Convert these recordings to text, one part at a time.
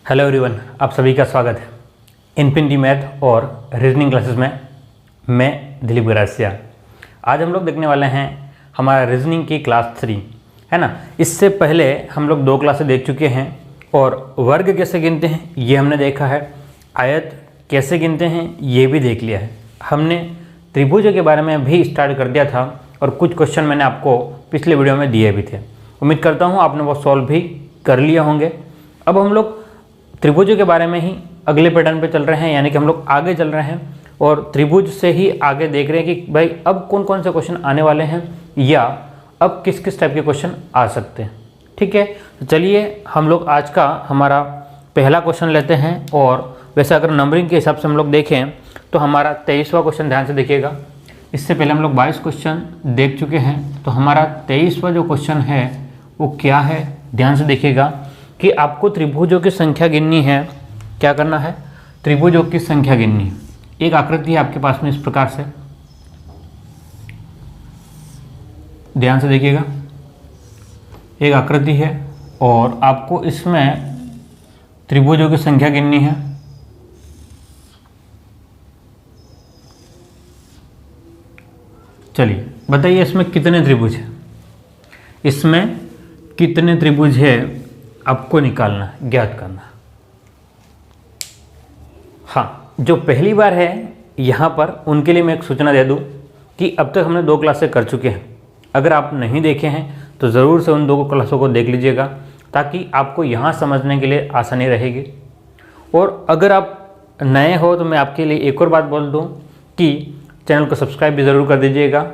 Hello everyone, आप सभी का स्वागत है इनफिनिटी मैथ और रीजनिंग क्लासेस में। मैं दिलीप गरासिया। आज हम लोग देखने वाले हैं हमारा रीजनिंग की क्लास 3, है ना। इससे पहले हम लोग 2 क्लासेस देख चुके हैं और वर्ग कैसे गिनते हैं ये हमने देखा है, आयत कैसे गिनते हैं ये भी देख लिया है। हमने त्रिभुजों के बारे में भी स्टार्ट कर दिया था और कुछ क्वेश्चन मैंने आपको पिछले वीडियो में दिए भी थे। उम्मीद करता हूँ आपने वो सॉल्व भी कर लिए होंगे। अब हम लोग त्रिभुजों के बारे में ही अगले पैटर्न पे चल रहे हैं, यानी कि हम लोग आगे चल रहे हैं और त्रिभुज से ही आगे देख रहे हैं कि भाई अब कौन कौन से क्वेश्चन आने वाले हैं या अब किस किस टाइप के क्वेश्चन आ सकते हैं। ठीक है, तो चलिए हम लोग आज का हमारा पहला क्वेश्चन लेते हैं। और वैसे अगर नंबरिंग के हिसाब से हम लोग देखें तो हमारा 23वां क्वेश्चन ध्यान से देखिएगा। इससे पहले हम लोग 22 क्वेश्चन देख चुके हैं, तो हमारा 23वां जो क्वेश्चन है वो क्या है, ध्यान से देखिएगा कि आपको त्रिभुजों की संख्या गिननी है। क्या करना है? त्रिभुजों की संख्या गिननी है। एक आकृति है आपके पास में इस प्रकार से, ध्यान से देखिएगा। एक आकृति है और आपको इसमें त्रिभुजों की संख्या गिननी है। चलिए बताइए इसमें कितने त्रिभुज हैं, इसमें कितने त्रिभुज है आपको निकालना है, ज्ञात करना। हाँ, जो पहली बार है यहाँ पर उनके लिए मैं एक सूचना दे दूँ कि अब तक हमने 2 क्लासें कर चुके हैं। अगर आप नहीं देखे हैं तो ज़रूर से उन 2 क्लासों को देख लीजिएगा ताकि आपको यहाँ समझने के लिए आसानी रहेगी। और अगर आप नए हो तो मैं आपके लिए एक और बात बोल दूँ कि चैनल को सब्सक्राइब भी ज़रूर कर दीजिएगा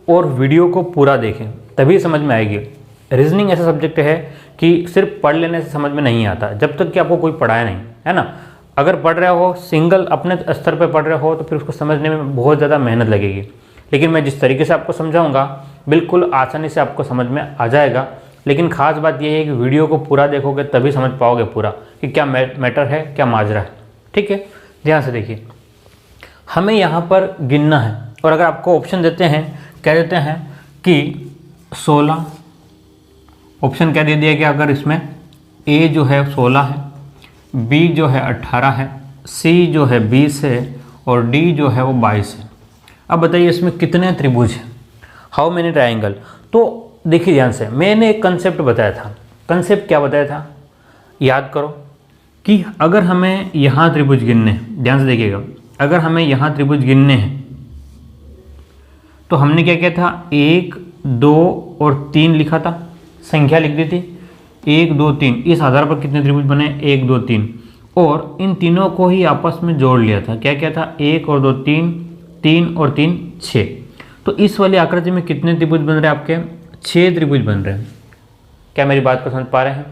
और वीडियो को पूरा देखें, तभी समझ में आएगी। रीजनिंग ऐसा सब्जेक्ट है कि सिर्फ पढ़ लेने से समझ में नहीं आता जब तक कि आपको कोई पढ़ाया नहीं, है ना। अगर पढ़ रहे हो, सिंगल अपने स्तर पर पढ़ रहे हो, तो फिर उसको समझने में बहुत ज़्यादा मेहनत लगेगी। लेकिन मैं जिस तरीके से आपको समझाऊंगा बिल्कुल आसानी से आपको समझ में आ जाएगा। लेकिन ख़ास बात यह है कि वीडियो को पूरा देखोगे तभी समझ पाओगे पूरा कि क्या मैटर है, क्या माजरा है। ठीक है, ध्यान से देखिए। हमें यहाँ पर गिनना है और अगर आपको ऑप्शन देते हैं, कह देते हैं कि 16, ऑप्शन क्या दे दिया गया, अगर इसमें ए जो है 16 है, बी जो है 18 है, सी जो है 20 है और डी जो है वो 22 है। अब बताइए इसमें कितने त्रिभुज हैं, हाउ मेनी ट्रायंगल। तो देखिए ध्यान से, मैंने एक कंसेप्ट बताया था। कंसेप्ट क्या बताया था याद करो कि अगर हमें यहाँ त्रिभुज गिनने हैं, ध्यान से देखिएगा, अगर हमें यहाँ त्रिभुज गिनने हैं तो हमने क्या किया था, 1, 2 और 3 लिखा था, संख्या लिख दी थी 1, 2, 3। इस आधार पर कितने त्रिभुज बने, 1, 2, 3, और इन तीनों को ही आपस में जोड़ लिया था। क्या क्या था, 1 और 2 3, 3 और 3 6। तो इस वाली आकृति में कितने त्रिभुज बन रहे हैं आपके, 6 त्रिभुज बन रहे हैं। क्या मेरी बात को समझ पा रहे हैं?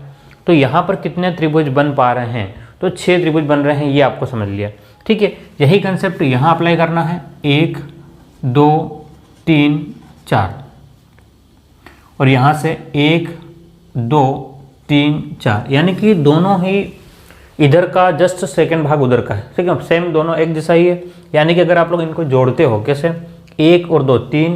तो यहाँ पर कितने त्रिभुज बन पा रहे हैं, तो 6 त्रिभुज बन रहे हैं, ये आपको समझ लिया। ठीक है, यही कंसेप्ट यहाँ अप्लाई करना है। 1, 2, 3, 4 और यहाँ से 1, 2, 3, 4, यानी कि दोनों ही इधर का जस्ट सेकंड भाग उधर का है। ठीक है, सेम दोनों एक जैसा ही है। यानी कि अगर आप लोग इनको जोड़ते हो कैसे, 1 और 2 3,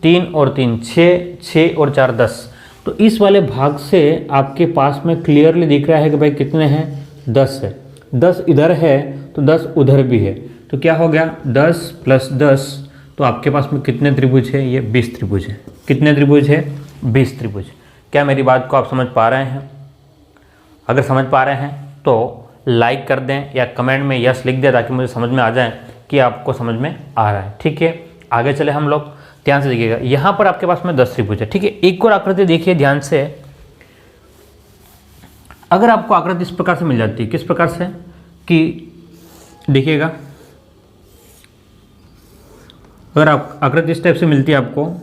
3 और 3 6, 6 और 4 10, तो इस वाले भाग से आपके पास में क्लियरली दिख रहा है कि भाई कितने हैं, 10 है। 10 इधर है तो 10 उधर भी है, तो क्या हो गया, 10 + 10, तो आपके पास में कितने त्रिभुज है, ये 20 त्रिभुज है। कितने त्रिभुज है, 20 त्रिभुज। क्या मेरी बात को आप समझ पा रहे हैं? अगर समझ पा रहे हैं तो लाइक कर दें या कमेंट में यस लिख दें ताकि मुझे समझ में आ जाए कि आपको समझ में आ रहा है। ठीक है, आगे चले हम लोग। ध्यान से देखिएगा, यहाँ पर आपके पास में 10 त्रिभुज है। ठीक है, एक और आकृति देखिए ध्यान से। अगर आपको आकृति इस प्रकार से मिल जाती है, किस प्रकार से कि देखिएगा, अगर आप आकृति इस टाइप से मिलती है आपको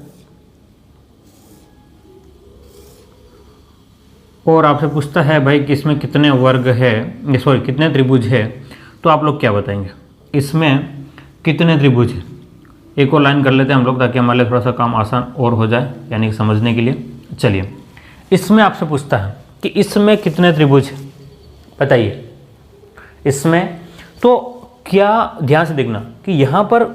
और आपसे पूछता है भाई कि इसमें कितने वर्ग है, सॉरी कितने त्रिभुज है, तो आप लोग क्या बताएंगे, इसमें कितने त्रिभुज है। एक और लाइन कर लेते हैं हम लोग ताकि हमारे लिए थोड़ा सा काम आसान और हो जाए, यानी कि समझने के लिए। चलिए, इसमें आपसे पूछता है कि इसमें कितने त्रिभुज है, बताइए इसमें। तो क्या ध्यान से देखना कि यहाँ पर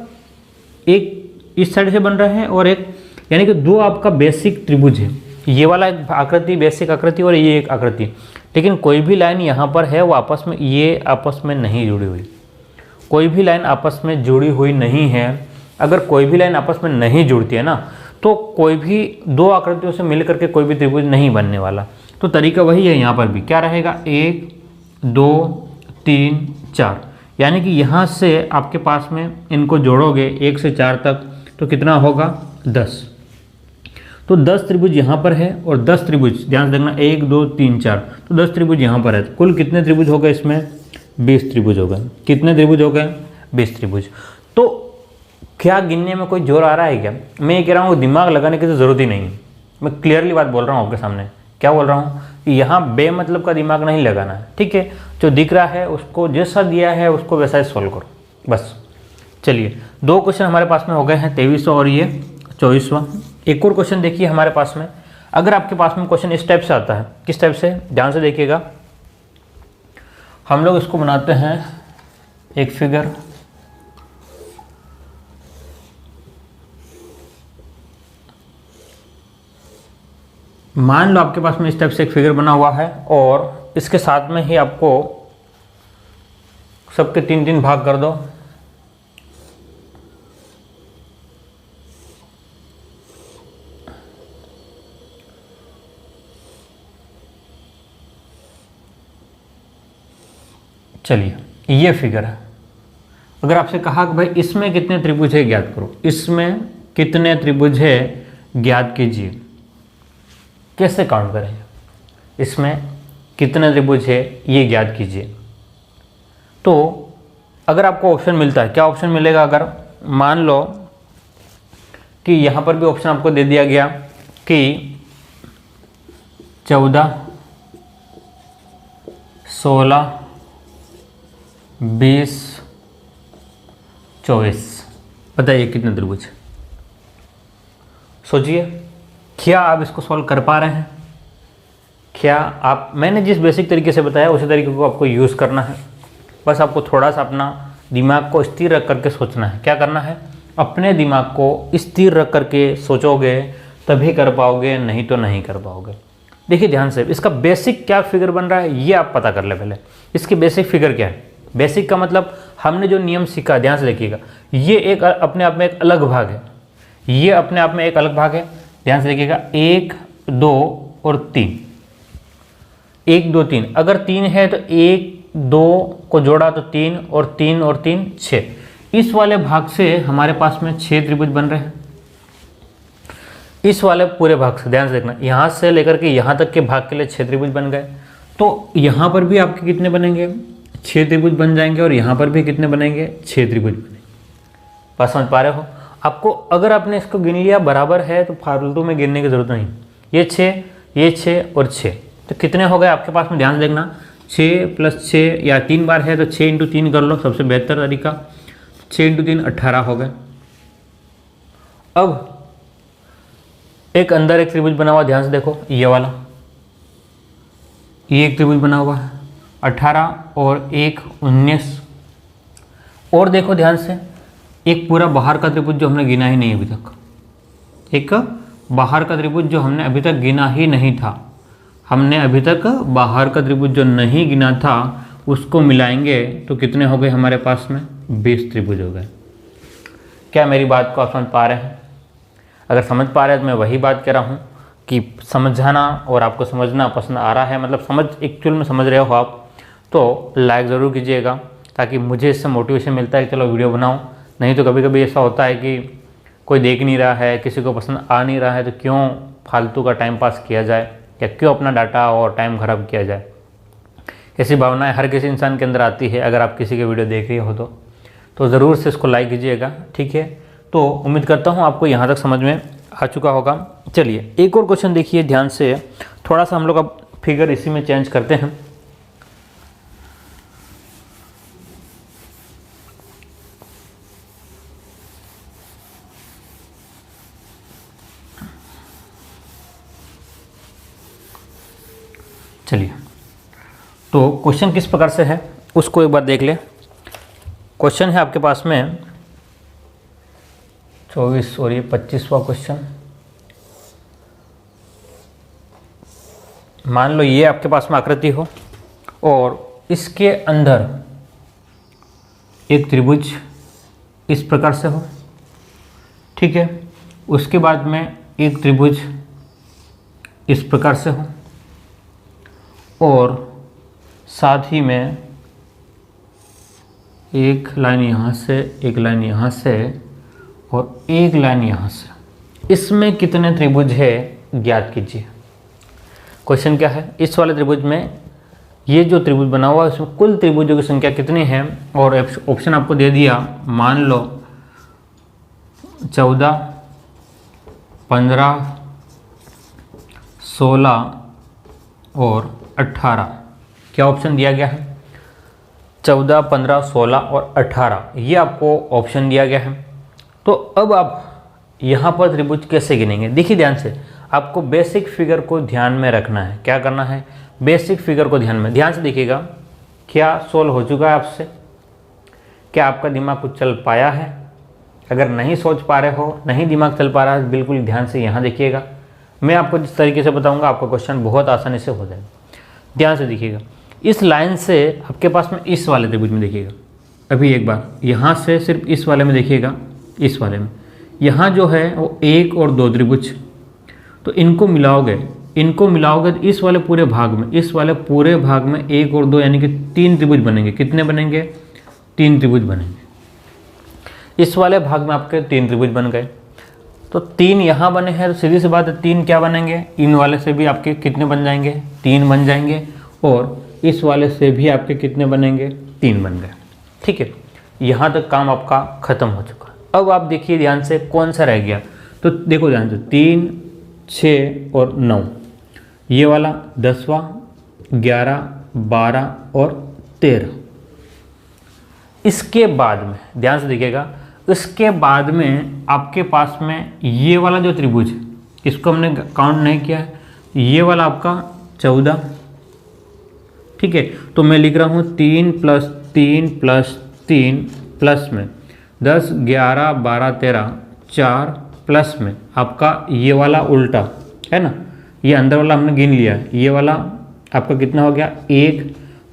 एक इस साइड से बन रहा है और एक, यानी कि 2 आपका बेसिक त्रिभुज है। ये वाला एक आकृति बेसिक आकृति और ये एक आकृति, लेकिन कोई भी लाइन यहाँ पर है वो आपस में, ये आपस में नहीं जुड़ी हुई, कोई भी लाइन आपस में जुड़ी हुई नहीं है। अगर कोई भी लाइन आपस में नहीं जुड़ती है ना, तो कोई भी दो आकृतियों से मिल करके कोई भी त्रिभुज नहीं बनने वाला। तो तरीका वही है, यहाँ पर भी क्या रहेगा, 1 2 3 4, यानी कि यहाँ से आपके पास में इनको जोड़ोगे 1 से 4 तक, तो कितना होगा 10। तो 10 त्रिभुज यहाँ पर है और 10 त्रिभुज, ध्यान से देखना 1 2 3 4, तो 10 त्रिभुज यहाँ पर है। तो कुल कितने त्रिभुज हो गए इसमें, 20 त्रिभुज हो गए। कितने त्रिभुज हो गए, 20 त्रिभुज। तो क्या गिनने में कोई जोर आ रहा है क्या? मैं ये कह रहा हूँ दिमाग लगाने की तो ज़रूरत ही नहीं है। मैं क्लियरली बात बोल रहा हूँ आपके सामने। क्या बोल रहा हूँ, यहाँ बेमतलब का दिमाग नहीं लगाना है, ठीक है। जो दिख रहा है उसको, जैसा दिया है उसको वैसा ही सॉल्व करो बस। चलिए, 2 क्वेश्चन हमारे पास में हो गए हैं, 23वां और ये 24वां। एक और क्वेश्चन देखिए हमारे पास में। अगर आपके पास में क्वेश्चन इस टाइप से आता है, किस टाइप से, ध्यान से देखिएगा। हम लोग इसको बनाते हैं एक फिगर, मान लो आपके पास में इस टाइप से एक फिगर बना हुआ है और इसके साथ में ही आपको सबके 3-3 भाग कर दो। चलिए, ये फिगर है। अगर आपसे कहा कि भाई इसमें कितने त्रिभुज है ज्ञात करो, इसमें कितने त्रिभुज है ज्ञात कीजिए, कैसे काउंट करेंगे, इसमें कितने त्रिभुज है ये ज्ञात कीजिए। तो अगर आपको ऑप्शन मिलता है, क्या ऑप्शन मिलेगा, अगर मान लो कि यहाँ पर भी ऑप्शन आपको दे दिया गया कि 14 16 20 24, बताइए कितने त्रिभुज। सोचिए, क्या आप इसको सॉल्व कर पा रहे हैं? क्या आप, मैंने जिस बेसिक तरीके से बताया उसी तरीके को आपको यूज़ करना है। बस आपको थोड़ा सा अपना दिमाग को स्थिर रख करके सोचना है। क्या करना है, अपने दिमाग को स्थिर रख करके सोचोगे तभी कर पाओगे, नहीं तो नहीं कर पाओगे। देखिए ध्यान से, इसका बेसिक क्या फिगर बन रहा है ये आप पता कर ले पहले। इसकी बेसिक फिगर क्या है, बेसिक का मतलब हमने जो नियम सीखा, ध्यान से देखिएगा, ये एक अपने आप में एक अलग भाग है, ये अपने आप में एक अलग भाग है। ध्यान से देखिएगा, 1 2 और 3, 1 2 3, अगर 3 है तो 1 2 को जोड़ा तो 3 और 3 और 3 6। इस वाले भाग से हमारे पास में 6 त्रिभुज बन रहे हैं। इस वाले पूरे भाग से, ध्यान से देखना, यहाँ से लेकर के यहाँ तक के भाग के लिए 6 त्रिभुज बन गए। तो यहाँ पर भी आपके कितने बनेंगे, 6 त्रिभुज बन जाएंगे और यहाँ पर भी कितने बनेंगे, 6 त्रिभुज बनेंगे। बात समझ पा रहे हो? आपको अगर आपने इसको गिन लिया बराबर है तो फालतू में गिनने की जरूरत नहीं। ये 6, ये 6 और 6, तो कितने हो गए आपके पास में, ध्यान से देखना, 6 + 6 या 3 बार है तो 6 × 3 कर लो, सबसे बेहतर तरीका। 6 × 3 18 हो गए। अब एक अंदर एक त्रिभुज बना हुआ, ध्यान से देखो, ये वाला, ये एक त्रिभुज बना हुआ है, 18 और 1 19। और देखो ध्यान से, एक पूरा बाहर का त्रिभुज जो हमने गिना ही नहीं अभी तक, एक बाहर का त्रिभुज जो हमने अभी तक गिना ही नहीं था, हमने अभी तक बाहर का त्रिभुज जो नहीं गिना था उसको मिलाएंगे तो कितने हो गए हमारे पास में, 20 त्रिभुज हो गए। क्या मेरी बात को आप समझ पा रहे हैं? अगर समझ पा रहे हैं तो मैं वही बात कह रहा हूँ कि समझाना और आपको समझना पसंद आ रहा है, मतलब समझ एक्चुअल में समझ रहे हो आप, तो लाइक ज़रूर कीजिएगा ताकि मुझे इससे मोटिवेशन मिलता है कि चलो वीडियो बनाऊँ। नहीं तो कभी कभी ऐसा होता है कि कोई देख नहीं रहा है, किसी को पसंद आ नहीं रहा है, तो क्यों फालतू का टाइम पास किया जाए या क्यों अपना डाटा और टाइम खराब किया जाए। ऐसी भावनाएं हर किसी इंसान के अंदर आती है। अगर आप किसी के वीडियो देख रही हो तो ज़रूर से इसको लाइक कीजिएगा, ठीक है। तो उम्मीद करता हूँ आपको यहाँ तक समझ में आ चुका होगा। चलिए एक और क्वेश्चन देखिए ध्यान से, थोड़ा सा हम लोग अब फिगर इसी में चेंज करते हैं। चलिए, तो क्वेश्चन किस प्रकार से है उसको एक बार देख ले। क्वेश्चन है आपके पास में 24 और ये 25वां क्वेश्चन। मान लो ये आपके पास में आकृति हो और इसके अंदर एक त्रिभुज इस प्रकार से हो, ठीक है। उसके बाद में एक त्रिभुज इस प्रकार से हो और साथ ही में एक लाइन यहाँ से, एक लाइन यहाँ से और एक लाइन यहाँ से। इसमें कितने त्रिभुज है ज्ञात कीजिए। क्वेश्चन क्या है, इस वाले त्रिभुज में ये जो त्रिभुज बना हुआ है उसमें कुल त्रिभुजों की संख्या कितनी है, और ऑप्शन आपको दे दिया, मान लो 14, 15, 16 और 18। क्या ऑप्शन दिया गया है, 14, 15, 16 और 18, ये आपको ऑप्शन दिया गया है। तो अब आप यहाँ पर त्रिभुज कैसे गिनेंगे, देखिए ध्यान से, आपको बेसिक फिगर को ध्यान में रखना है। क्या करना है, बेसिक फिगर को ध्यान से देखिएगा। क्या सोल्व हो चुका है आपसे, क्या आपका दिमाग कुछ चल पाया है? अगर नहीं सोच पा रहे हो, नहीं दिमाग चल पा रहा है, बिल्कुल ध्यान से यहाँ देखिएगा। मैं आपको जिस तरीके से बताऊंगा आपका क्वेश्चन बहुत आसानी से हो जाएगा। ध्यान से देखिएगा, इस लाइन से आपके पास में इस वाले त्रिभुज में देखिएगा, अभी एक बार यहाँ से सिर्फ इस वाले में देखिएगा, इस वाले में यहाँ जो है वो 1 और 2 त्रिभुज, तो इनको मिलाओगे तो इस वाले पूरे भाग में, इस वाले पूरे भाग में 1 और 2 यानी कि 3 त्रिभुज बनेंगे। कितने बनेंगे, 3 त्रिभुज बनेंगे। इस वाले भाग में आपके 3 त्रिभुज बन गए, तो 3 यहाँ बने हैं, तो सीधी सी बात है 3 क्या बनेंगे, इन वाले से भी आपके कितने बन जाएंगे, 3 बन जाएंगे, और इस वाले से भी आपके कितने बनेंगे, 3 बन गए। ठीक है, यहाँ तक काम आपका खत्म हो चुका। अब आप देखिए ध्यान से कौन सा रह गया, तो देखो ध्यान से, 3, 6 और 9, ये वाला 10वां, 11, 12 और 13। इसके बाद में ध्यान से देखिएगा, इसके बाद में आपके पास में ये वाला जो त्रिभुज है, इसको हमने काउंट नहीं किया है, ये वाला आपका 14। ठीक है, तो मैं लिख रहा हूँ 3 + 3 + 3 प्लस में 10, 11, 12, 13, 4 प्लस में आपका ये वाला उल्टा है ना, ये अंदर वाला हमने गिन लिया, ये वाला आपका कितना हो गया, 1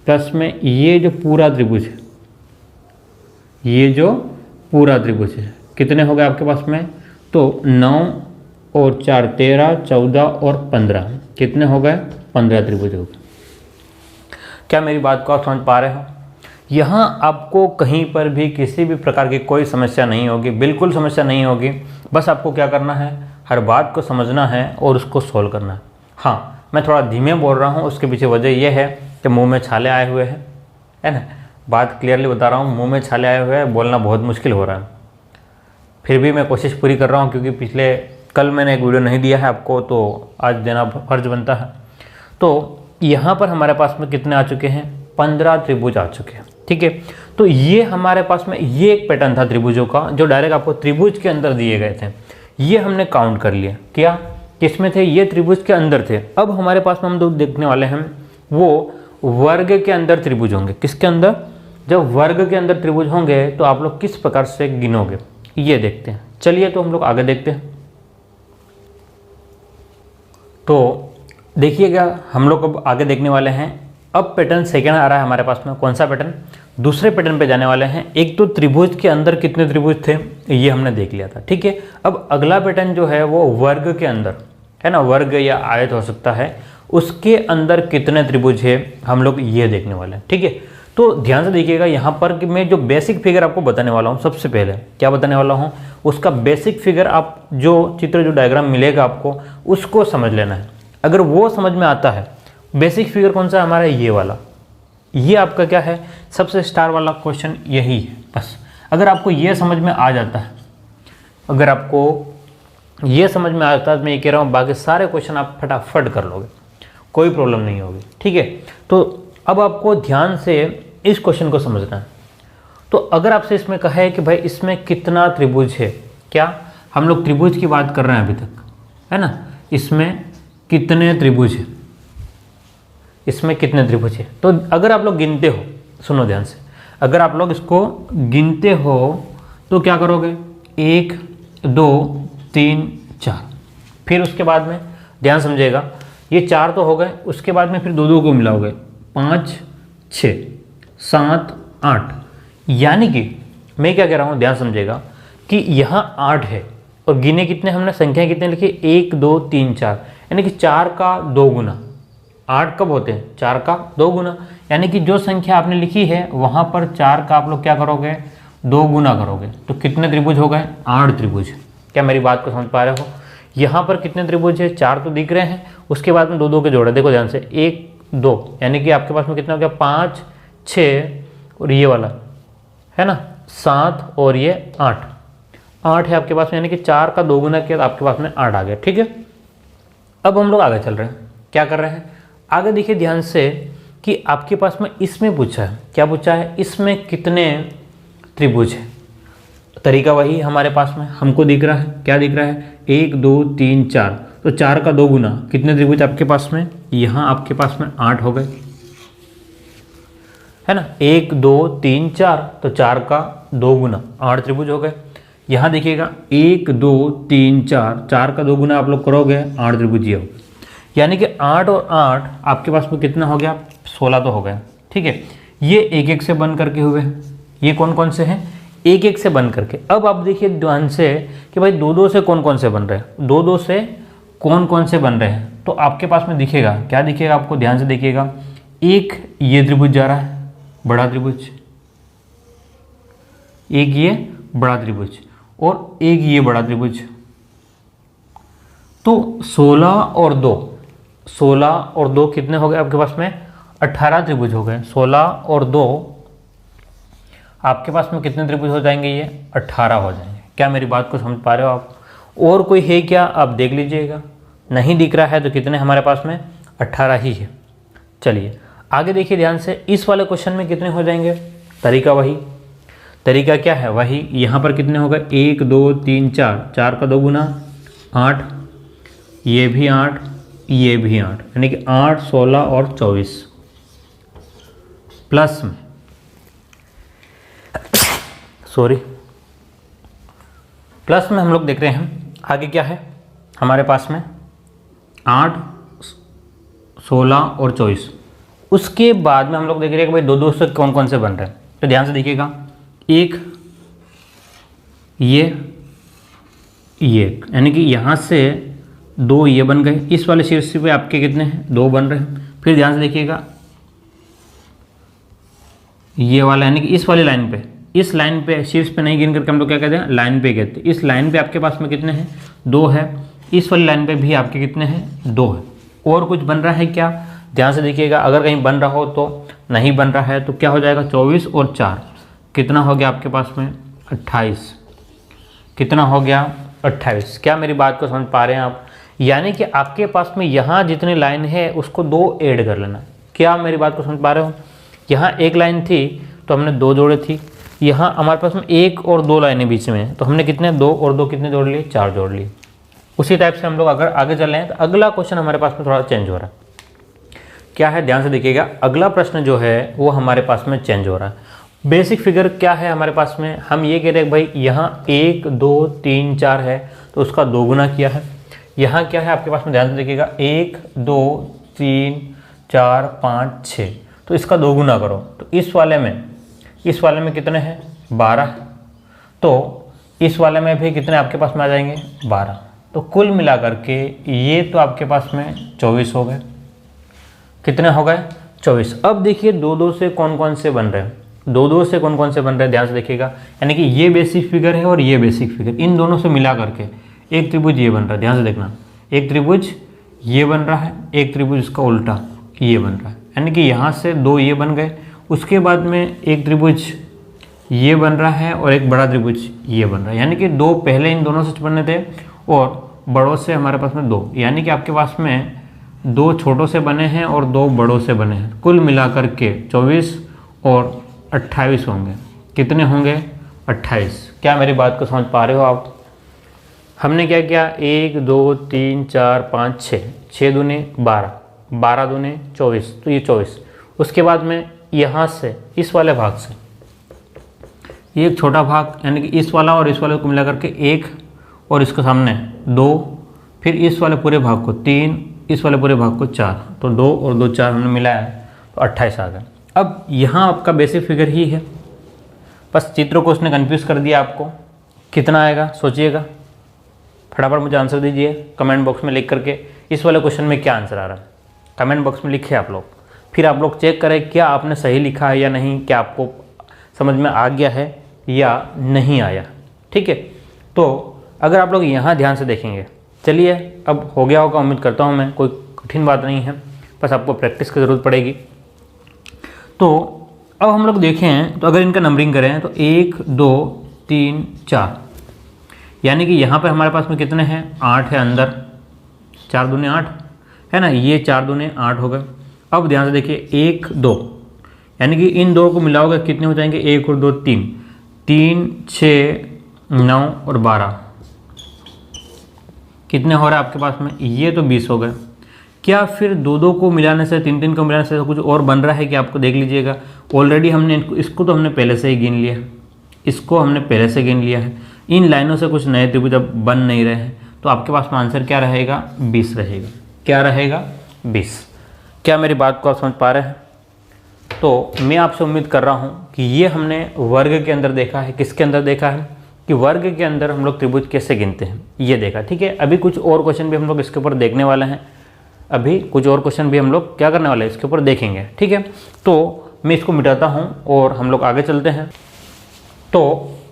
प्लस में ये जो पूरा त्रिभुज है, ये जो पूरा त्रिभुज है, कितने हो गए आपके पास में, तो 9 और 4 13, 14 और 15, कितने हो गए, 15 त्रिभुज हो गए। क्या मेरी बात को आप समझ पा रहे हो? यहाँ आपको कहीं पर भी किसी भी प्रकार की कोई समस्या नहीं होगी, बिल्कुल समस्या नहीं होगी। बस आपको क्या करना है, हर बात को समझना है और उसको सोल्व करना है। हाँ, मैं थोड़ा धीमे बोल रहा हूँ, उसके पीछे वजह यह है कि मुंह में छाले आए हुए हैं, है ना। बात क्लियरली बता रहा हूँ, मुंह में छाले आए हुए हैं, बोलना बहुत मुश्किल हो रहा है। फिर भी मैं कोशिश पूरी कर रहा हूँ, क्योंकि कल मैंने एक वीडियो नहीं दिया है आपको, तो आज देना फर्ज बनता है। तो यहाँ पर हमारे पास में कितने आ चुके हैं, 15 त्रिभुज आ चुके हैं। ठीक है, तो ये हमारे पास में ये एक पैटर्न था त्रिभुजों का, जो डायरेक्ट आपको त्रिभुज के अंदर दिए गए थे, ये हमने काउंट कर लिया। क्या किसमें थे, ये त्रिभुज के अंदर थे। अब हमारे पास में हम लोग देखने वाले हैं वो वर्ग के अंदर त्रिभुज होंगे। किसके अंदर, जब वर्ग के अंदर त्रिभुज होंगे तो आप लोग किस प्रकार से गिनोगे, ये देखते हैं। चलिए तो हम लोग आगे देखते हैं। तो देखिएगा, हम लोग अब आगे देखने वाले हैं। अब पैटर्न सेकेंड आ रहा है हमारे पास में, कौन सा पैटर्न, दूसरे पैटर्न पे जाने वाले हैं। एक तो त्रिभुज के अंदर कितने त्रिभुज थे, ये हमने देख लिया था। ठीक है, अब अगला पैटर्न जो है वो वर्ग के अंदर है ना, वर्ग या आयत हो सकता है, उसके अंदर कितने त्रिभुज है, हम लोग ये देखने वाले हैं। ठीक है, तो ध्यान से देखिएगा यहाँ पर कि मैं जो बेसिक फिगर आपको बताने वाला हूँ, सबसे पहले क्या बताने वाला हूँ, उसका बेसिक फिगर, आप जो चित्र, जो डायग्राम मिलेगा आपको, उसको समझ लेना है। अगर वो समझ में आता है, बेसिक फिगर कौन सा है हमारा, ये वाला, ये आपका क्या है, सबसे स्टार वाला क्वेश्चन यही है। बस अगर आपको ये समझ में आ जाता है, अगर आपको ये समझ में आता है, मैं ये कह रहा हूँ, बाकी सारे क्वेश्चन आप फटाफट कर लोगे, कोई प्रॉब्लम नहीं होगी। ठीक है, तो अब आपको ध्यान से इस क्वेश्चन को समझना है। तो अगर आपसे इसमें कहा है कि भाई इसमें कितना त्रिभुज है, क्या हम लोग त्रिभुज की बात कर रहे हैं अभी तक, है ना, इसमें कितने त्रिभुज है, इसमें कितने त्रिभुज है। तो अगर आप लोग गिनते हो, सुनो ध्यान से, अगर आप लोग इसको गिनते हो तो क्या करोगे, 1 2 3 4, फिर उसके बाद में ध्यान समझिएगा, ये 4 तो हो गए, उसके बाद में फिर 2 को मिलाओगे, 5 6 7 8, यानी कि मैं क्या कह रहा हूँ ध्यान समझेगा कि यहाँ 8 है और गिने कितने हमने, संख्या कितने लिखी, 1 2 3 4, यानी कि 4 का 2 गुना। 8 कब होते हैं, 4 का 2 गुना, यानी कि जो संख्या आपने लिखी है वहाँ पर 4 का आप लोग क्या करोगे, 2 गुना करोगे। तो कितने त्रिभुज हो गए, 8 त्रिभुज। क्या मेरी बात को समझ पा रहे हो? यहाँ पर कितने त्रिभुज है, 4 तो दिख रहे हैं, उसके बाद में 2 के जोड़े, देखो ध्यान से, 1 2, यानी कि आपके पास में कितना हो गया, 5 6 और ये वाला है ना 7 और ये 8 है आपके पास में, यानी कि 4 का 2 गुना किया तो आपके पास में 8 आ गया। ठीक है, अब हम लोग आगे चल रहे हैं, क्या कर रहे हैं आगे, देखिए ध्यान से कि आपके पास में इसमें पूछा है, क्या पूछा है, इसमें कितने त्रिभुज है। तरीका वही हमारे पास में, हमको दिख रहा है, क्या दिख रहा है, 1 2 3 4, तो 4 का 2 गुना, कितने त्रिभुज आपके पास में, यहाँ आपके पास में 8 हो गए, है ना, 1 2 3 4, तो 4 का 2 गुना 8 त्रिभुज हो गए। यहाँ देखिएगा 1 2 3 4, 4 का 2 गुना आप लोग करोगे 8 त्रिभुज ये हो, यानी कि 8 और 8 आपके पास में कितना हो गया, 16 तो हो गया। ठीक है, ये एक एक से बन करके हुए हैं, ये कौन कौन से हैं, एक एक से बन करके। अब आप देखिए ध्यान से कि भाई 2 से कौन कौन से बन रहे हैं, 2 से कौन कौन से बन रहे हैं, तो आपके पास में दिखेगा, क्या दिखेगा आपको, ध्यान से देखिएगा, एक ये त्रिभुज जा रहा है, बड़ा त्रिभुज, एक ये बड़ा त्रिभुज और एक ये बड़ा त्रिभुज, तो 16 और 2 कितने हो गए आपके पास में, 18 त्रिभुज हो गए। 16 और 2 आपके पास में कितने त्रिभुज हो जाएंगे, ये 18 हो जाएंगे। क्या मेरी बात को समझ पा रहे हो आप? और कोई है क्या, आप देख लीजिएगा, नहीं दिख रहा है तो कितने हमारे पास में, 18 ही है। चलिए आगे देखिए ध्यान से, इस वाले क्वेश्चन में कितने हो जाएंगे, तरीका वही, तरीका क्या है वही, यहाँ पर कितने हो गए, 1 2 3 4, 4 का 2 गुना 8, ये भी 8 ये भी 8, यानी कि 8 16 और 24 प्लस में प्लस में हम लोग देख रहे हैं आगे क्या है हमारे पास में, 8 16 और 24। उसके बाद में हम लोग देख रहे हैं कि भाई 2 से कौन कौन से बन रहे हैं, तो ध्यान से देखिएगा, एक ये यानी कि यहाँ से 2 ये बन गए, इस वाले शीर्ष पे आपके कितने हैं, 2 बन रहे हैं। फिर ध्यान से देखिएगा ये वाला, यानी कि इस वाली लाइन पे, इस लाइन पे शीर्ष पे नहीं गिन करके हम लोग क्या कहते हैं, लाइन पे कहते हैं। इस लाइन पे आपके पास में कितने हैं, 2 है, इस वाली लाइन पे भी आपके कितने हैं, 2 है। और कुछ बन रहा है क्या, ध्यान से देखिएगा, अगर कहीं बन रहा हो तो, नहीं बन रहा है तो क्या हो जाएगा, 24 और 4 कितना हो गया आपके पास में, 28, कितना हो गया, 28। क्या मेरी बात को समझ पा रहे हैं आप? यानी कि आपके पास में यहाँ जितनी लाइन है उसको 2 ऐड कर लेना। क्या मेरी बात को समझ पा रहे हो? यहाँ एक लाइन थी तो हमने 2 जोड़े थी, यहाँ हमारे पास में 1 और 2 लाइनें बीच में हैं, तो हमने कितने, 2 और 2 कितने जोड़ लिए, 4 जोड़ लिए। उसी टाइप से हम लोग अगर आगे चल रहे हैं तो अगला क्वेश्चन हमारे पास में थोड़ा चेंज हो रहा है। क्या है, ध्यान से देखिएगा, अगला प्रश्न जो है वो हमारे पास में चेंज हो रहा है। बेसिक फिगर क्या है हमारे पास में, हम ये कह रहे हैं भाई यहाँ 1 2 3 4 है तो उसका 2 गुना किया है। यहाँ क्या है आपके पास में, ध्यान से देखिएगा, 1 2 3 4 5 6, तो इसका 2 गुना करो, तो इस वाले में कितने हैं, 12, तो इस वाले में भी कितने आपके पास में आ जाएंगे, 12। तो कुल मिला करके ये तो आपके पास में 24 हो गए, कितने हो गए, 24। अब देखिए 2 से कौन कौन से बन रहे हैं, 2 से कौन कौन से बन रहे हैं, ध्यान से देखिएगा, यानी कि ये बेसिक फिगर है और ये बेसिक फिगर, इन दोनों से मिला करके एक त्रिभुज ये बन रहा है। ध्यान से देखना, एक त्रिभुज ये बन रहा है, एक त्रिभुज इसका उल्टा ये बन रहा है, यानी कि यहाँ से 2 ये बन गए, उसके बाद में एक त्रिभुज ये बन रहा है और एक बड़ा त्रिभुज ये बन रहा है, यानी कि 2 पहले इन दोनों से बनने थे और बड़ों से हमारे पास में 2, यानी कि आपके पास में 2 छोटों से बने हैं और 2 बड़ों से बने हैं। कुल मिलाकर के 24 और 28 होंगे, कितने होंगे, 28। क्या मेरी बात को समझ पा रहे हो आप? हमने क्या किया, 1 2 3 4 5 6, 6 दूने 12, 12 दूने 24, तो ये 24। उसके बाद में यहाँ से इस वाले भाग से ये एक छोटा भाग, यानी कि इस वाला और इस वाले को मिला करके 1 और इसके सामने 2, फिर इस वाले पूरे भाग को 3 इस वाले पूरे भाग को 4, तो 2 और 2 4 हमने मिलाया तो 28 आ गया। अब यहाँ आपका बेसिक फिगर ही है, बस चित्र को उसने कन्फ्यूज़ कर दिया आपको। कितना आएगा सोचिएगा, फटाफट मुझे आंसर दीजिए कमेंट बॉक्स में लिख करके। इस वाले क्वेश्चन में क्या आंसर आ रहा है कमेंट बॉक्स में लिखिए आप लोग, फिर आप लोग चेक करें क्या आपने सही लिखा है या नहीं, क्या आपको समझ में आ गया है या नहीं आया। ठीक है, तो अगर आप लोग यहाँ ध्यान से देखेंगे, चलिए अब हो गया होगा उम्मीद करता हूँ मैं, कोई कठिन बात नहीं है, बस आपको प्रैक्टिस की ज़रूरत पड़ेगी। तो अब हम लोग देखें तो अगर इनका नंबरिंग करें तो 1 2 3 4, यानी कि यहाँ पर हमारे पास में कितने हैं 8 है अंदर, 4 दूने 8 है ना, ये 4 दूने 8 हो गए। अब ध्यान से देखिए 1 2, यानी कि इन दो को मिलाओगे कितने हो जाएंगे 1 और 2 3, 3 6 9 और 12, कितने हो रहा है आपके पास में, ये तो 20 हो गए। क्या फिर 2 2 को मिलाने से 3 3 को मिलाने से कुछ और बन रहा है कि आपको देख लीजिएगा। ऑलरेडी हमने इसको तो हमने पहले से ही गिन लिया है, इसको हमने पहले से गिन लिया है, इन लाइनों से कुछ नए त्रिभुज अब बन नहीं रहे हैं, तो आपके पास में आंसर क्या रहेगा 20 रहेगा। क्या रहेगा 20। क्या मेरी बात को आप समझ पा रहे हैं। तो मैं आपसे उम्मीद कर रहा हूँ कि ये हमने वर्ग के अंदर देखा है। किसके अंदर देखा है कि वर्ग के अंदर हम लोग त्रिभुज कैसे गिनते हैं ये देखा। ठीक है, अभी कुछ और क्वेश्चन भी हम लोग इसके ऊपर देखने वाले हैं, अभी कुछ और क्वेश्चन भी हम लोग क्या करने वाले हैं इसके ऊपर देखेंगे। ठीक है, तो मैं इसको मिटाता हूँ और हम लोग आगे चलते हैं। तो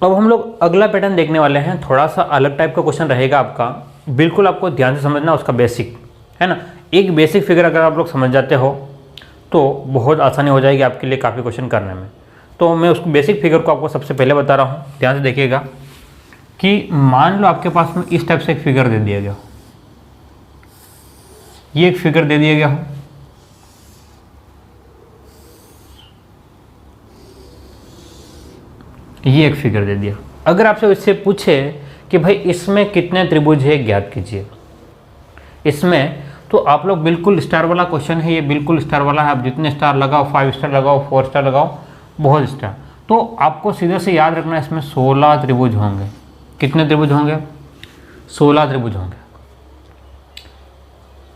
अब हम लोग अगला पैटर्न देखने वाले हैं, थोड़ा सा अलग टाइप का क्वेश्चन रहेगा आपका, बिल्कुल आपको ध्यान से समझना उसका बेसिक है ना। एक बेसिक फिगर अगर आप लोग समझ जाते हो तो बहुत आसानी हो जाएगी आपके लिए काफ़ी क्वेश्चन करने में। तो मैं उस बेसिक फिगर को आपको सबसे पहले बता रहा हूँ, ध्यान से देखिएगा कि मान लो आपके पास में इस टाइप से एक फिगर दे दिया गया हो, ये एक फिगर दे दिया गया हो, ये एक फिगर दे दिया। अगर आपसे इससे पूछे कि भाई इसमें कितने त्रिभुज है ज्ञात कीजिए, इसमें तो आप लोग बिल्कुल स्टार वाला क्वेश्चन है, ये बिल्कुल स्टार वाला है। आप जितने स्टार लगाओ, 5 स्टार लगाओ, 4 स्टार लगाओ, बहुत स्टार। तो आपको सीधे से याद रखना है इसमें 16 त्रिभुज होंगे। कितने त्रिभुज होंगे 16 त्रिभुज होंगे।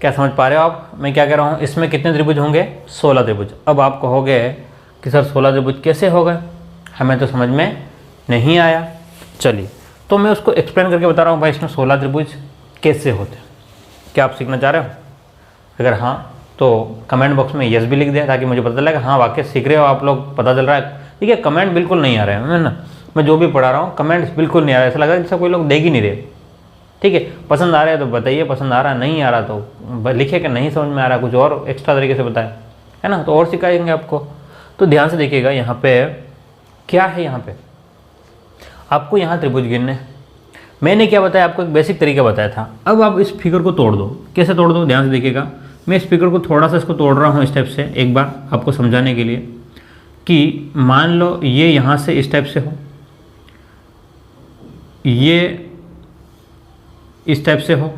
क्या समझ पा रहे हो आप मैं क्या कह रहा हूँ, इसमें कितने त्रिभुज होंगे 16 त्रिभुज। अब आप कहोगे कि सर 16 त्रिभुज कैसे हो गए, हमें तो समझ में नहीं आया। चलिए तो मैं उसको एक्सप्लेन करके बता रहा हूँ भाई इसमें 16 त्रिभुज कैसे होते हैं। क्या आप सीखना चाह रहे हो? अगर हाँ तो कमेंट बॉक्स में यस भी लिख दें ताकि मुझे पता चलेगा हाँ वाकई सीख रहे हो आप लोग, पता चल रहा है। ठीक है, कमेंट बिल्कुल नहीं आ रहे हैं ना, मैं जो भी पढ़ा रहा हूँ कमेंट्स बिल्कुल नहीं आ रहा है, ऐसा लग रहा है जैसे कोई लोग देख ही नहीं रहे। ठीक है, पसंद आ रहा है तो बताइए, पसंद आ रहा नहीं आ रहा तो लिखे कि नहीं समझ में आ रहा, कुछ और एक्स्ट्रा तरीके से बताएं, है ना, तो और सिखाएंगे आपको। तो ध्यान से देखिएगा यहाँ पे क्या है, यहाँ पे आपको यहाँ त्रिभुज गिनने हैं। मैंने क्या बताया आपको, एक बेसिक तरीका बताया था। अब आप इस फिगर को तोड़ दो। कैसे तोड़ दो ध्यान से देखिएगा, मैं इस फिगर को थोड़ा सा इसको तोड़ रहा हूँ इस टाइप से, एक बार आपको समझाने के लिए कि मान लो ये यहाँ से इस टाइप से हो, ये इस टाइप से हो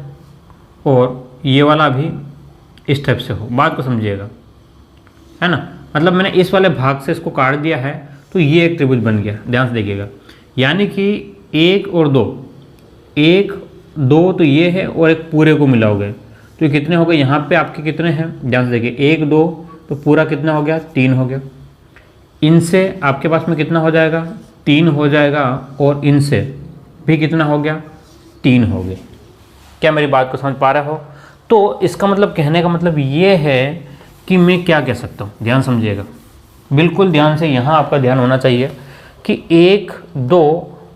और ये वाला भी इस टाइप से हो। बात को समझिएगा, है ना, मतलब मैंने इस वाले भाग से इसको काट दिया है तो ये एक त्रिभुज बन गया। ध्यान से देखिएगा, यानी कि 1 और 2, 1 2 तो ये है और एक पूरे को मिलाओगे तो ये कितने हो गए, यहाँ पे आपके कितने हैं ध्यान से देखिए 1 2 तो पूरा कितना हो गया 3 हो गया। इनसे आपके पास में कितना हो जाएगा 3 हो जाएगा और इनसे भी कितना हो गया 3 हो गया। क्या मेरी बात को समझ पा रहे हो? तो इसका मतलब कहने का मतलब ये है कि मैं क्या कह सकता हूँ, ध्यान समझिएगा बिल्कुल ध्यान से, यहाँ आपका ध्यान होना चाहिए कि 1 2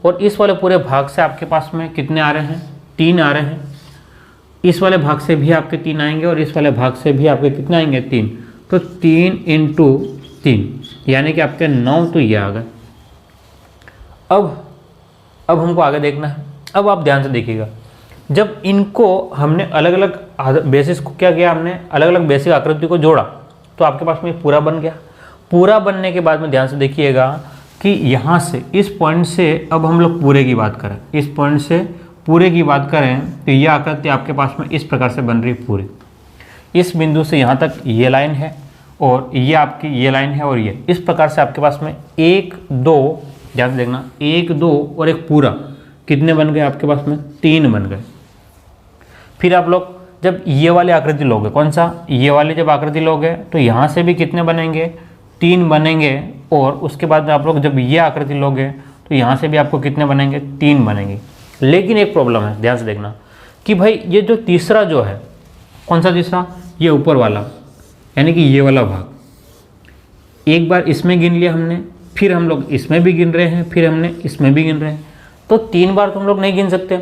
और इस वाले पूरे भाग से आपके पास में कितने आ रहे हैं 3 आ रहे हैं, इस वाले भाग से भी आपके 3 आएंगे और इस वाले भाग से भी आपके कितने आएंगे 3, तो 3 × 3 यानी कि आपके 9 तो ये आ गए। अब हमको आगे देखना है। अब आप ध्यान से देखिएगा, जब इनको हमने अलग अलग बेसिस को क्या किया, हमने अलग अलग बेसिक आकृति को जोड़ा तो आपके पास में पूरा बन गया। पूरा बनने के बाद में ध्यान से देखिएगा कि यहाँ से इस पॉइंट से अब हम लोग पूरे की बात करें, इस पॉइंट से पूरे की बात करें तो ये आकृति आपके पास में इस प्रकार से बन रही पूरी। इस बिंदु से यहाँ तक ये लाइन है और ये आपकी ये लाइन है और ये इस प्रकार से आपके पास में 1 2 ध्यान से देखना 1 2 और एक पूरा कितने बन गए आपके पास में 3 बन गए। फिर आप लोग जब ये वाली आकृति लोगे, कौन सा, ये वाली जब आकृति लोगे तो यहाँ से भी कितने बनेंगे, 3 बनेंगे। और उसके बाद आप लोग जब ये आकृति लोगे तो यहाँ से भी आपको कितने बनेंगे, 3 बनेंगे। लेकिन एक प्रॉब्लम है, ध्यान से देखना कि भाई ये जो तीसरा जो है, कौन सा तीसरा, ये ऊपर वाला, यानी कि ये वाला भाग, एक बार इसमें गिन लिया हमने, फिर हम लोग इसमें भी गिन रहे हैं, फिर हमने इसमें भी गिन रहे हैं, तो 3 बार तुम लोग नहीं गिन सकते,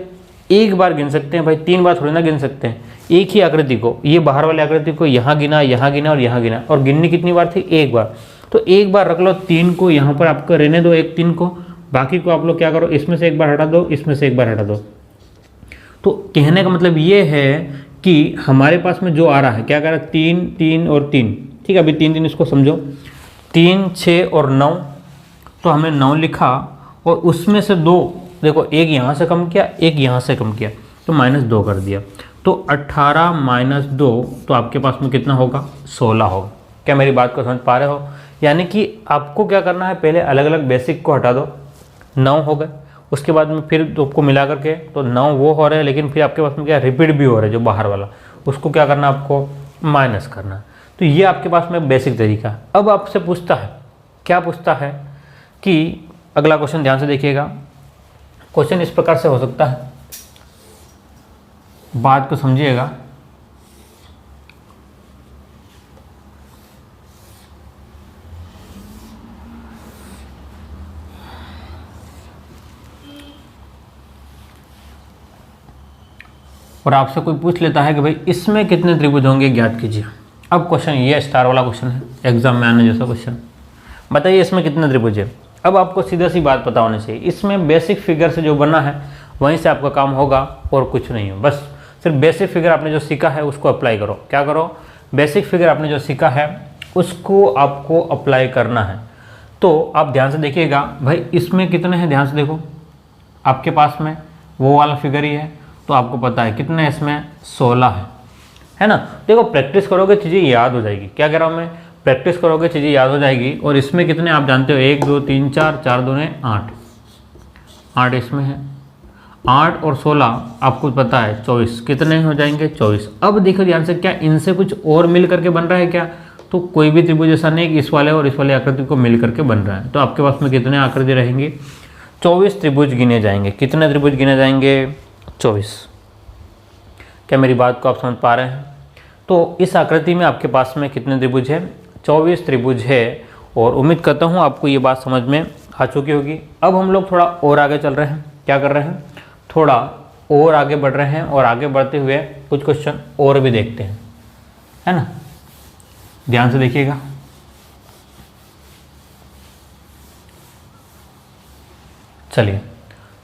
एक बार गिन सकते हैं भाई, 3 बार थोड़ी ना गिन सकते हैं। एक ही आकृति को, ये बाहर वाली आकृति को यहाँ गिना और यहाँ गिना, और गिननी कितनी बार थी, एक बार। तो एक बार रख लो 3 को, यहाँ पर आपको रहने दो एक 3 को, बाकी को आप लोग क्या करो, इसमें से एक बार हटा दो, इसमें से एक बार हटा दो। तो कहने का मतलब ये है कि हमारे पास में जो आ रहा है, क्या कह रहा है, 3 3 और 3, ठीक है। अभी 3 3 इसको समझो, 3 6 और 9, तो हमने 9 लिखा और उसमें से 2 देखो, एक यहाँ से कम किया, एक यहाँ से कम किया, तो -2 कर दिया। तो 18 - 2, तो आपके पास में कितना होगा, 16 होगा। क्या मेरी बात को समझ पा रहे हो? यानी कि आपको क्या करना है, पहले अलग अलग बेसिक को हटा दो, 9 हो गए, उसके बाद में फिर आपको मिला करके तो 9 वो हो रहे हैं, लेकिन फिर आपके पास में क्या रिपीट भी हो रहा है, जो बाहर वाला, उसको क्या करना है, आपको माइनस करना है। तो ये आपके पास में बेसिक तरीका है। अब आपसे पूछता है, क्या पूछता है कि अगला क्वेश्चन ध्यान से देखिएगा। क्वेश्चन इस प्रकार से हो सकता है, बात को समझिएगा। और आपसे कोई पूछ लेता है कि भाई इसमें कितने त्रिभुज होंगे, ज्ञात कीजिए। अब क्वेश्चन ये स्टार वाला क्वेश्चन है, एग्जाम में आने जैसा क्वेश्चन, बताइए इसमें कितने त्रिभुज है। अब आपको सीधा सी बात पता होनी चाहिए, इसमें बेसिक फिगर से जो बना है वहीं से आपका काम होगा और कुछ नहीं हो। बस सिर्फ बेसिक फिगर आपने जो सीखा है उसको अप्लाई करो। क्या करो, बेसिक फिगर आपने जो सीखा है उसको आपको अप्लाई करना है। तो आप ध्यान से देखिएगा, भाई इसमें कितने हैं, ध्यान से देखो, आपके पास में वो वाला फिगर ही है, तो आपको पता है कितने इसमें, 16 है ना। देखो प्रैक्टिस करोगे चीज़ें याद हो जाएगी। क्या कह रहा हूँ मैं, प्रैक्टिस करोगे चीज़ें याद हो जाएगी। और इसमें कितने आप जानते हो, 1 2 3 4, 4 2 8, 8 इसमें है, 8 और 16 आपको पता है 24, कितने हो जाएंगे, 24। अब देखो ध्यान से, क्या इनसे कुछ और मिल करके बन रहा है क्या, तो कोई भी त्रिभुज ऐसा नहीं कि इस वाले और इस वाले आकृति को मिल करके बन रहा है। तो आपके पास में कितने आकृति रहेंगे, 24 त्रिभुज गिने जाएंगे। कितने त्रिभुज गिने जाएंगे, 24। क्या मेरी बात को आप समझ पा रहे हैं? तो इस आकृति में आपके पास में कितने त्रिभुज है, 24 त्रिभुज है। और उम्मीद करता हूँ आपको ये बात समझ में आ चुकी होगी। अब हम लोग थोड़ा और आगे चल रहे हैं, क्या कर रहे हैं, थोड़ा और आगे बढ़ रहे हैं, और आगे बढ़ते हुए कुछ क्वेश्चन और भी देखते हैं, है ना। ध्यान से देखिएगा। चलिए,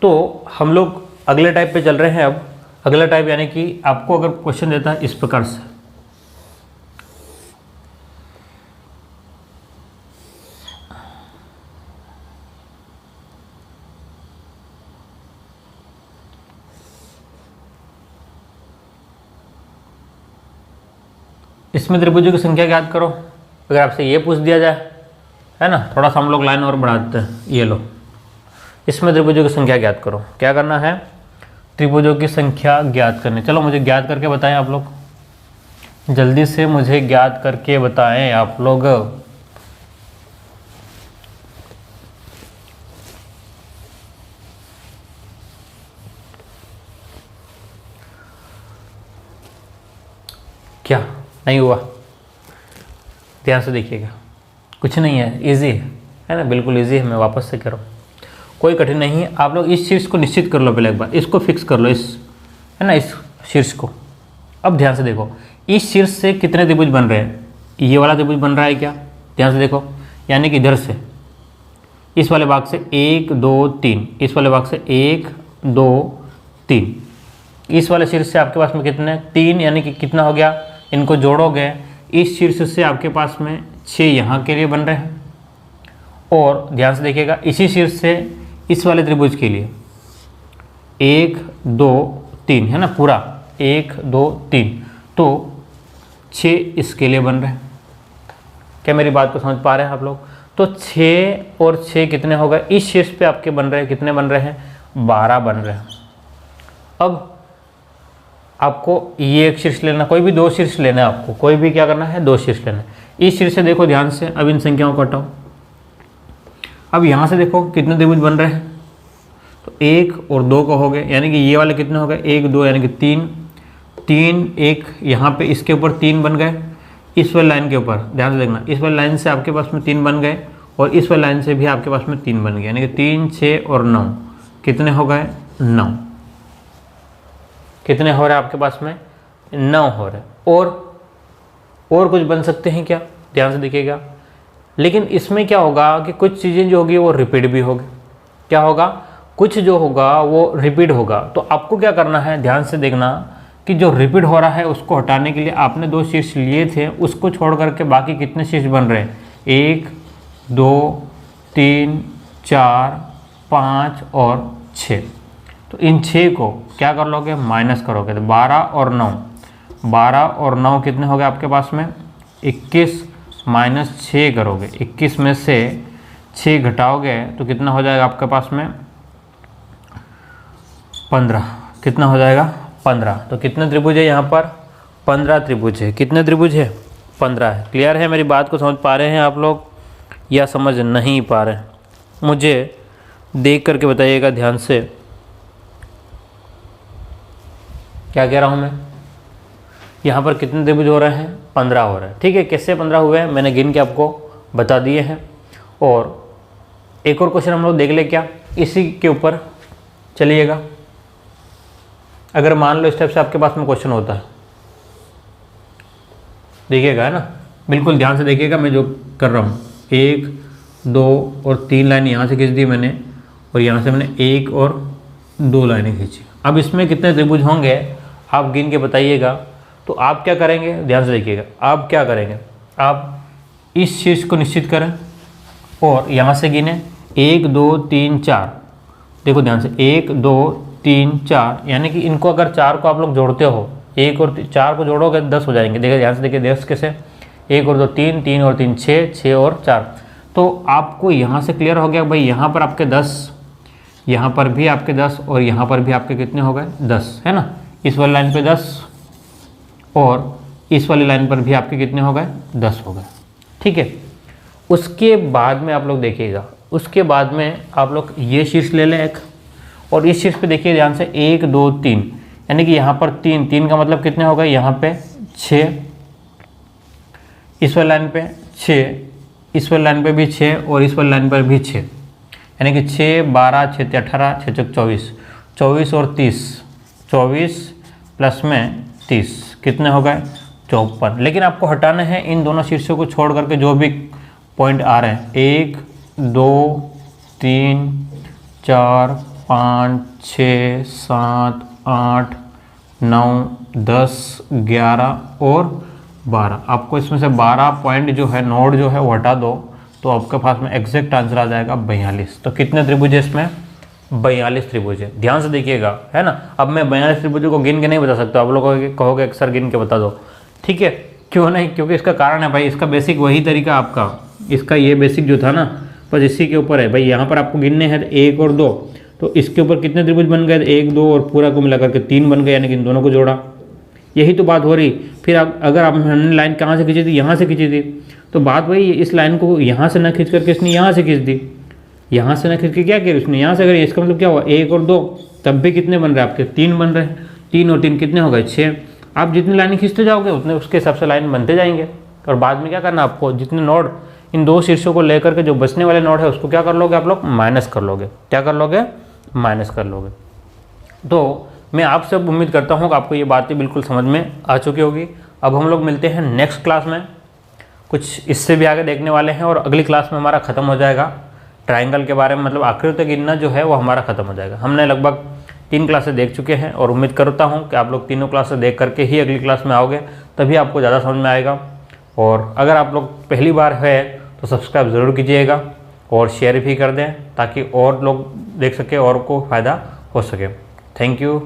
तो हम लोग अगले टाइप पे चल रहे हैं। अब अगला टाइप यानी कि आपको अगर क्वेश्चन देता है इस प्रकार से, इसमें त्रिभुजों की संख्या ज्ञात करो। अगर आपसे ये पूछ दिया जाए, है ना, थोड़ा सा हम लोग लाइन और बढ़ा देते हैं। ये लो, इसमें त्रिभुजों की संख्या ज्ञात करो। क्या करना है, त्रिभुजों की संख्या ज्ञात करनी। चलो मुझे ज्ञात करके बताएं आप लोग, जल्दी से मुझे ज्ञात करके बताएं आप लोग। क्या नहीं हुआ, ध्यान से देखिएगा, कुछ नहीं है, इजी है ना, बिल्कुल इजी है। मैं वापस से करूँ, कोई कठिन नहीं है। आप लोग इस शीर्ष को निश्चित कर लो पहले एक बार, इसको फिक्स कर लो, इस, है ना, इस शीर्ष को। अब ध्यान से देखो, इस शीर्ष से कितने त्रिभुज बन रहे हैं, ये वाला त्रिभुज बन रहा है क्या, ध्यान से देखो, यानी कि इधर से इस वाले भाग से 1 2 3, इस वाले भाग से 1 2 3, इस वाले शीर्ष से आपके पास में कितने, 3, यानी कि कितना हो गया, इनको जोड़ोगे, इस शीर्ष से आपके पास में 6 यहाँ के लिए बन रहे हैं। और ध्यान से देखिएगा, इसी शीर्ष से इस वाले त्रिभुज के लिए 1 2 3, है ना, पूरा 1 2 3, तो 6 इसके लिए बन रहे हैं। क्या मेरी बात को समझ पा रहे हैं आप लोग? तो 6 और 6 कितने हो गए, इस शीर्ष पे आपके बन रहे हैं, कितने बन रहे हैं, 12 बन रहे हैं। अब आपको ये एक शीर्ष लेना, कोई भी दो शीर्ष लेना है आपको, कोई भी क्या करना है, दो शीर्ष लेना है। इस शीर्ष से देखो ध्यान से, अब इन संख्याओं को हटाओ। अब यहाँ से देखो कितने त्रिभुज बन रहे हैं, तो 1 और 2 को हो गए, यानी कि ये वाले कितने हो गए, 1 2 यानी कि 3 3 1, यहाँ पे इसके ऊपर 3 बन गए, इस वाली लाइन के ऊपर ध्यान से देखना, इस वाली लाइन से आपके पास में 3 बन गए और इस वाली लाइन से भी आपके पास में 3 बन गए, यानी कि 3 6 और 9 कितने हो गए, 9। कितने हो रहे हैं आपके पास में, 9 हो रहे हैं। और कुछ बन सकते हैं क्या, ध्यान से देखिएगा। लेकिन इसमें क्या होगा कि कुछ चीज़ें जो होगी वो रिपीट भी होगी। क्या होगा, कुछ जो होगा वो रिपीट होगा। तो आपको क्या करना है, ध्यान से देखना कि जो रिपीट हो रहा है उसको हटाने के लिए आपने 2 शीर्ष लिए थे, उसको छोड़ करके बाकी कितने शीर्ष बन रहे हैं, 1 2 3 4 5 और 6। तो इन 6 को क्या कर लोगे, माइनस करोगे, तो 12 और 9, 12 और 9 कितने हो गए आपके पास में, 21 माइनस 6 करोगे, 21 में से 6 घटाओगे तो कितना हो जाएगा आपके पास में, 15। कितना हो जाएगा, 15। तो कितने त्रिभुज है यहाँ पर, 15 त्रिभुज है। कितने त्रिभुज है, 15 है। क्लियर है, मेरी बात को समझ पा रहे हैं आप लोग या समझ नहीं पा रहे हैं, मुझे देख करके बताइएगा ध्यान से। क्या कह रहा हूँ मैं, यहाँ पर कितने त्रिभुज हो रहे हैं, 15 हो रहे हैं। ठीक है, कैसे 15 हुए हैं मैंने गिन के आपको बता दिए हैं। और एक और क्वेश्चन हम लोग देख ले क्या, इसी के ऊपर चलिएगा। अगर मान लो इस टाइप से आपके पास में क्वेश्चन होता है, देखिएगा, है ना, बिल्कुल ध्यान से देखिएगा मैं जो कर रहा हूँ। 1 2 और 3 लाइन यहाँ से खींच दी मैंने, और यहाँ से मैंने 1 और 2 लाइनें खींची। अब इसमें कितने त्रिभुज होंगे आप गिन के बताइएगा। तो आप क्या करेंगे, ध्यान से देखिएगा, आप क्या करेंगे, आप इस शीर्ष को निश्चित करें और यहाँ से गिने 1 2 3 4। देखो ध्यान से, 1 2 3 4, यानी कि इनको अगर 4 को आप लोग जोड़ते हो, 1 और 4 को जोड़ोगे 10 हो जाएंगे। देखिए ध्यान से देखिए 10 कैसे, 1 और 2 3, 3 और 3 6, 6 और 4। तो आपको यहाँ से क्लियर हो गया भाई, यहाँ पर आपके 10, यहाँ पर भी आपके 10 और यहाँ पर भी आपके कितने हो गए, 10, है ना। इस वाली लाइन पे 10 और इस वाली लाइन पर भी आपके कितने हो गए, 10 हो गए। ठीक है, उसके बाद में आप लोग देखिएगा, उसके बाद में आप लोग ये शीर्ष ले लें एक, और इस शीर्ष पे देखिए ध्यान से 1 2 3, यानी कि यहाँ पर 3, 3 का मतलब कितने हो गए, यहाँ पे 6, इस वाली लाइन पे 6, इस वाली लाइन पे भी 6 और इस वाली लाइन पर भी 6, यानी कि 6 12 6 18 6 24, 24 और 30, 24 प्लस में 30 कितने हो गए, 54। लेकिन आपको हटाना है इन दोनों शीर्षों को छोड़ करके जो भी पॉइंट आ रहे हैं, 1 2 3 4 5 6 7 8 9 10 11 और 12। आपको इसमें से 12 पॉइंट जो है, नोड जो है वो हटा दो, तो आपके पास में एग्जैक्ट आंसर आ जाएगा 42। तो कितने त्रिभुज है इसमें, 42 त्रिभुज है। ध्यान से देखिएगा, है ना। अब मैं 42 त्रिभुजों को गिन के नहीं बता सकता, आप लोग कहोगे सर गिन के बता दो, ठीक है, क्यों नहीं, क्योंकि इसका कारण है भाई, इसका बेसिक वही तरीका आपका, इसका ये बेसिक जो था ना, बस इसी के ऊपर है भाई। यहाँ पर आपको गिनने हैं 1 और 2, तो इसके ऊपर कितने त्रिभुज बन गए, 1 2 और पूरा को मिला करके 3 बन गए, यानी कि इन दोनों को जोड़ा, यही तो बात हो रही। फिर अगर आप हमने लाइन कहाँ से खींची थी, यहाँ से खींची थी, तो बात वही, इस लाइन को यहाँ से ना खींच करके इसने यहाँ से खींच दी, यहाँ से ना खींच के क्या किया उसने यहाँ से करी। इसका मतलब क्या हुआ, 1 और 2, तब भी कितने बन रहे हैं आपके, 3 बन रहे हैं, 3 और 3 कितने हो गए, 6। आप जितनी लाइनें खींचते जाओगे उतने उसके हिसाब से लाइन बनते जाएंगे। और बाद में क्या करना आपको, जितने नोड इन दो शीर्षों को लेकर के जो बचने वाले नोड है उसको क्या कर लोगे आप लोग, माइनस कर लोगे। क्या कर लोगे, माइनस कर लोगे। तो मैं आपसे उम्मीद करता हूँ कि आपको ये बातें बिल्कुल समझ में आ चुकी होगी। अब हम लोग मिलते हैं नेक्स्ट क्लास में, कुछ इससे भी आगे देखने वाले हैं, और अगली क्लास में हमारा ख़त्म हो जाएगा ट्राइंगल के बारे में, मतलब आकृति गिनना जो है वो हमारा ख़त्म हो जाएगा। हमने लगभग 3 क्लासें देख चुके हैं, और उम्मीद करता हूँ कि आप लोग तीनों क्लासें देख करके ही अगली क्लास में आओगे, तभी आपको ज़्यादा समझ में आएगा। और अगर आप लोग पहली बार है तो सब्सक्राइब ज़रूर कीजिएगा और शेयर भी कर दें, ताकि और लोग देख सके और को फ़ायदा हो सके। Thank you.